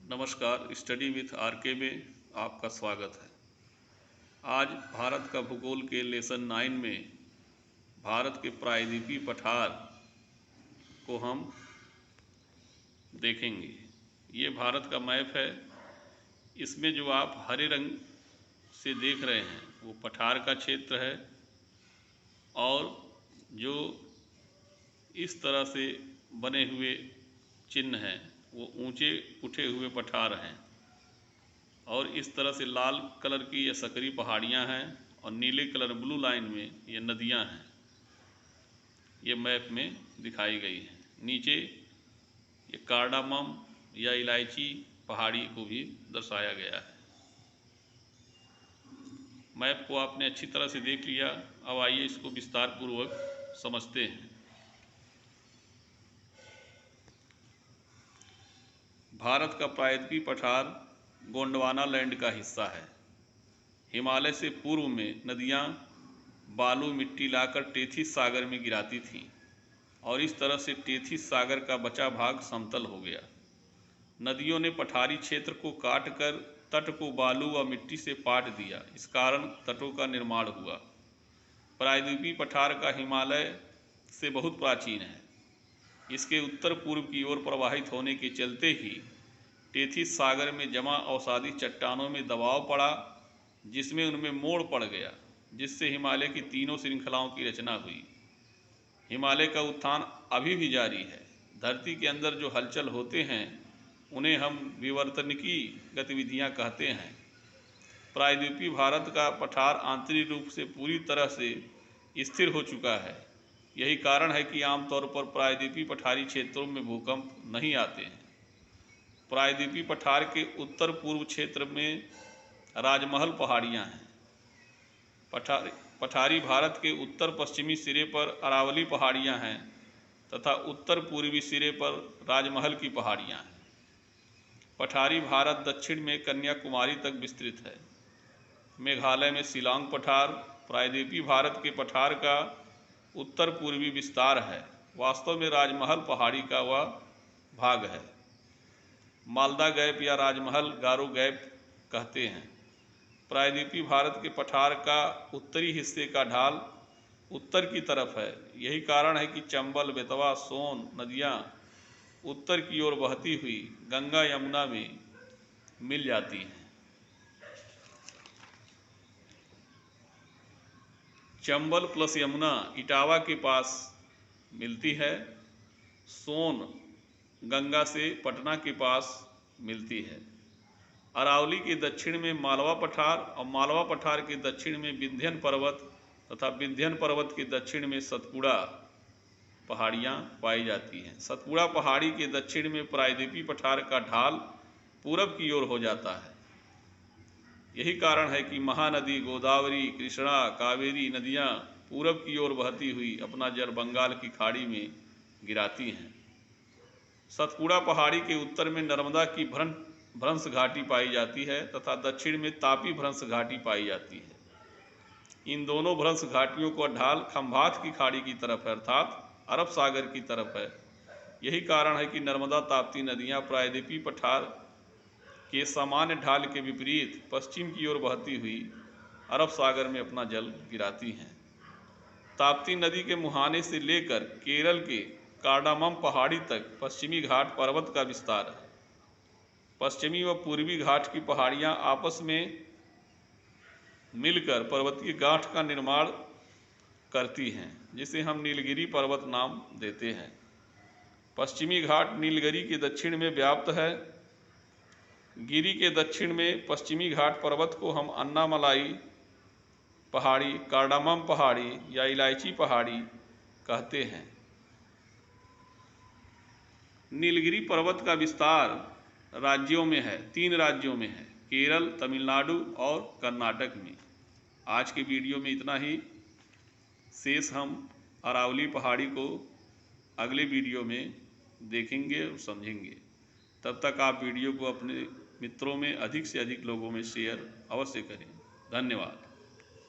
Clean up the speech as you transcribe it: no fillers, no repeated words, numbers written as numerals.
नमस्कार, study with R K में आपका स्वागत है। आज भारत का भूगोल के लेसन 9 में भारत के प्रायद्वीपीय पठार को हम देखेंगे। ये भारत का मैप है। इसमें जो आप हरे रंग से देख रहे हैं वो पठार का क्षेत्र है, और जो इस तरह से बने हुए चिन्ह हैं वो ऊंचे उठे हुए पठार हैं, और इस तरह से लाल कलर की ये सकरी पहाड़ियाँ हैं और नीले कलर ब्लू लाइन में ये नदियाँ हैं। ये मैप में दिखाई गई हैं। नीचे ये कार्डामम या इलायची पहाड़ी को भी दर्शाया गया है। मैप को आपने अच्छी तरह से देख लिया। अब आइए इसको विस्तार पूर्वक समझते हैं। भारत का प्रायद्वीपीय पठार गोंडवाना लैंड का हिस्सा है। हिमालय से पूर्व में नदियाँ बालू मिट्टी लाकर टेथिस सागर में गिराती थीं, और इस तरह से टेथिस सागर का बचा भाग समतल हो गया। नदियों ने पठारी क्षेत्र को काट कर तट को बालू व मिट्टी से पाट दिया। इस कारण तटों का निर्माण हुआ। प्रायद्वीपीय पठार का हिमालय से बहुत प्राचीन है। इसके उत्तर पूर्व की ओर प्रवाहित होने के चलते ही टेथिस सागर में जमा अवसादी चट्टानों में दबाव पड़ा, जिसमें उनमें मोड़ पड़ गया, जिससे हिमालय की तीनों श्रृंखलाओं की रचना हुई। हिमालय का उत्थान अभी भी जारी है। धरती के अंदर जो हलचल होते हैं उन्हें हम विवर्तनिकी गतिविधियां कहते हैं। प्रायद्वीपीय भारत का पठार आंतरिक रूप से पूरी तरह से स्थिर हो चुका है। यही कारण है कि आमतौर पर प्रायद्वीपीय पठारी क्षेत्रों में भूकंप नहीं आते हैं। प्रायद्वीपीय पठार के उत्तर पूर्व क्षेत्र में राजमहल पहाड़ियाँ हैं। पठारी भारत के उत्तर पश्चिमी सिरे पर अरावली पहाड़ियाँ हैं तथा उत्तर पूर्वी सिरे पर राजमहल की पहाड़ियाँ हैं। पठारी भारत दक्षिण में कन्याकुमारी तक विस्तृत है। मेघालय में शिलांग पठार प्रायद्वीपीय भारत के पठार का उत्तर पूर्वी विस्तार है। वास्तव में राजमहल पहाड़ी का वह भाग है। मालदा गैप या राजमहल गारो गैप कहते हैं। प्रायद्वीपीय भारत के पठार का उत्तरी हिस्से का ढाल उत्तर की तरफ है। यही कारण है कि चंबल, बेतवा, सोन नदियाँ उत्तर की ओर बहती हुई गंगा यमुना में मिल जाती हैं। चंबल प्लस यमुना इटावा के पास मिलती है। सोन गंगा से पटना के पास मिलती है। अरावली के दक्षिण में मालवा पठार और मालवा पठार के दक्षिण में विंध्यन पर्वत तथा विंध्यन पर्वत के दक्षिण में सतपुड़ा पहाड़ियाँ पाई जाती हैं। सतपुड़ा पहाड़ी के दक्षिण में प्रायद्वीपीय पठार का ढाल पूरब की ओर हो जाता है। यही कारण है कि महानदी गोदावरी, कृष्णा, कावेरी नदियाँ पूरब की ओर बहती हुई अपना जल बंगाल की खाड़ी में गिराती हैं। सतपुड़ा पहाड़ी के उत्तर में नर्मदा की भ्रंश घाटी पाई जाती है तथा दक्षिण में तापी भ्रंश घाटी पाई जाती है। इन दोनों भ्रंश घाटियों का ढाल खंभात की खाड़ी की तरफ है, अर्थात अरब सागर की तरफ है। यही कारण है कि नर्मदा ताप्ती नदियाँ प्रायद्वीपीय पठार के सामान्य ढाल के विपरीत पश्चिम की ओर बहती हुई अरब सागर में अपना जल गिराती हैं। ताप्ती नदी के मुहाने से लेकर केरल के कार्डामम पहाड़ी तक पश्चिमी घाट पर्वत का विस्तार है। पश्चिमी व पूर्वी घाट की पहाड़ियाँ आपस में मिलकर पर्वतीय गांठ का निर्माण करती हैं, जिसे हम नीलगिरी पर्वत नाम देते हैं। पश्चिमी घाट नीलगिरी के दक्षिण में व्याप्त है। गिरी के दक्षिण में पश्चिमी घाट पर्वत को हम अन्नामलाई पहाड़ी, कार्डामम पहाड़ी या इलायची पहाड़ी कहते हैं। नीलगिरी पर्वत का विस्तार राज्यों में है, 3 राज्यों में है, केरल, तमिलनाडु और कर्नाटक में। आज के वीडियो में इतना ही। शेष हम अरावली पहाड़ी को अगले वीडियो में देखेंगे और समझेंगे। तब तक आप वीडियो को अपने मित्रों में अधिक से अधिक लोगों में शेयर अवश्य करें। धन्यवाद।